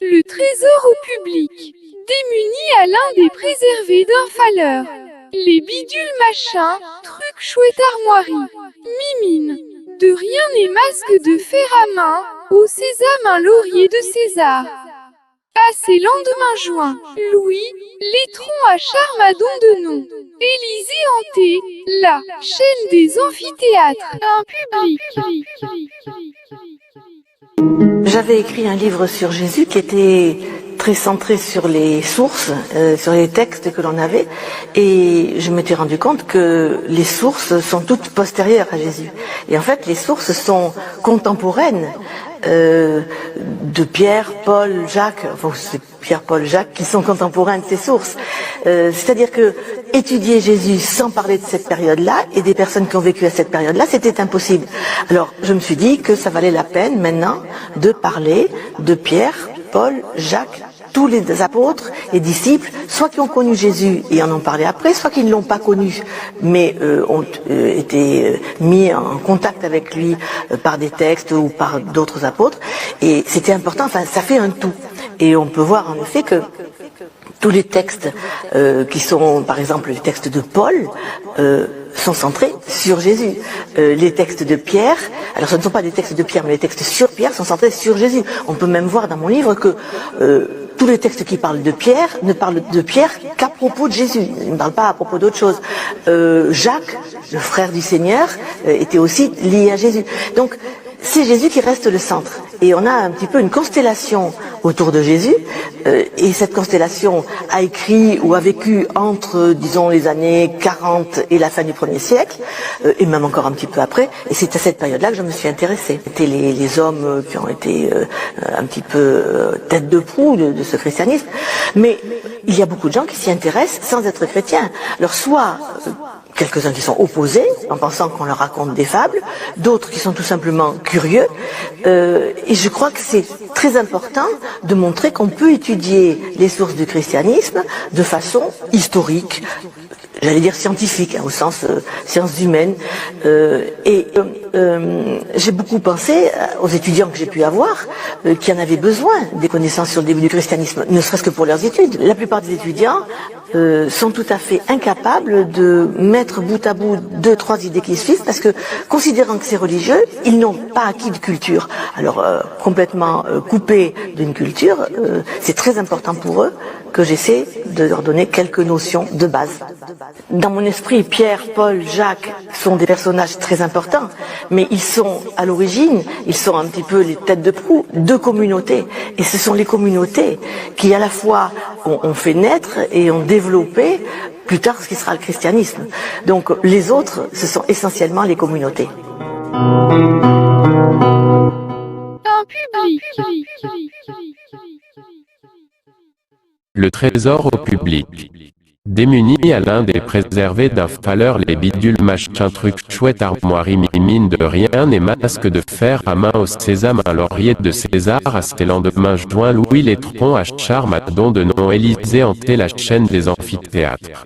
Le trésor au public. Démuni Alain des préservés d'un faleur. Les bidules machins, trucs chouettes armoiries. Mimine. De rien n'est masque de fer à main, au sésame un laurier de César. Passé lendemain juin, Louis, l'étron à Charmadon de nom. Élysée hantée, la chaîne des amphithéâtres, un public. J'avais écrit un livre sur Jésus qui était très centré sur les sources, sur les textes que l'on avait, et je m'étais rendu compte que les sources sont toutes postérieures à Jésus. Et en fait, les sources sont contemporaines de Pierre, Paul, Jacques, enfin c'est Pierre, Paul, Jacques qui sont contemporains de ces sources. C'est-à-dire que étudier Jésus sans parler de cette période-là et des personnes qui ont vécu à cette période-là, c'était impossible. Alors je me suis dit que ça valait la peine maintenant de parler de Pierre, Paul, Jacques, tous les apôtres et disciples, soit qui ont connu Jésus et en ont parlé après, soit qui ne l'ont pas connu, mais ont été mis en contact avec lui par des textes ou par d'autres apôtres. Et c'était important, enfin ça fait un tout. Et on peut voir en effet que tous les textes qui sont, par exemple, les textes de Paul, sont centrés sur Jésus. Les textes de Pierre, alors ce ne sont pas des textes de Pierre, mais les textes sur Pierre sont centrés sur Jésus. On peut même voir dans mon livre que tous les textes qui parlent de Pierre ne parlent de Pierre qu'à propos de Jésus. Ils ne parlent pas à propos d'autre chose. Jacques, le frère du Seigneur, était aussi lié à Jésus. Donc, c'est Jésus qui reste le centre. Et on a un petit peu une constellation autour de Jésus. Et cette constellation a écrit ou a vécu entre, disons, les années 40 et la fin du 1er siècle, et même encore un petit peu après. Et c'est à cette période-là que je me suis intéressée. C'était les hommes qui ont été un petit peu tête de proue de ce christianisme. Mais il y a beaucoup de gens qui s'y intéressent sans être chrétiens. Alors soit quelques-uns qui sont opposés, en pensant qu'on leur raconte des fables, d'autres qui sont tout simplement curieux. Et je crois que c'est très important de montrer qu'on peut étudier les sources du christianisme de façon historique, j'allais dire scientifique, au sens sciences humaines. J'ai beaucoup pensé aux étudiants que j'ai pu avoir, qui en avaient besoin des connaissances sur le début du christianisme, ne serait-ce que pour leurs études. La plupart des étudiants sont tout à fait incapables de mettre bout à bout 2-3 idées qui suivent, parce que, considérant que c'est religieux, ils n'ont pas acquis de culture. Alors, complètement coupés d'une culture, c'est très important pour eux que j'essaie de leur donner quelques notions de base. Dans mon esprit, Pierre, Paul, Jacques sont des personnages très importants, mais ils sont, à l'origine, ils sont un petit peu les têtes de proue de communautés. Et ce sont les communautés qui, à la fois, ont fait naître et ont développé plus tard ce qui sera le christianisme. Donc, les autres, ce sont essentiellement les communautés. Un public. Le trésor au public. Démuni Alain des préservés d'un faleur, les bidules machin truc chouette armoirie mine de rien et masque de fer à main au sésame un laurier de César à ses lendemains juin Louis l'étron à Charmadon de nom Élysée hanté la chaîne des amphithéâtres.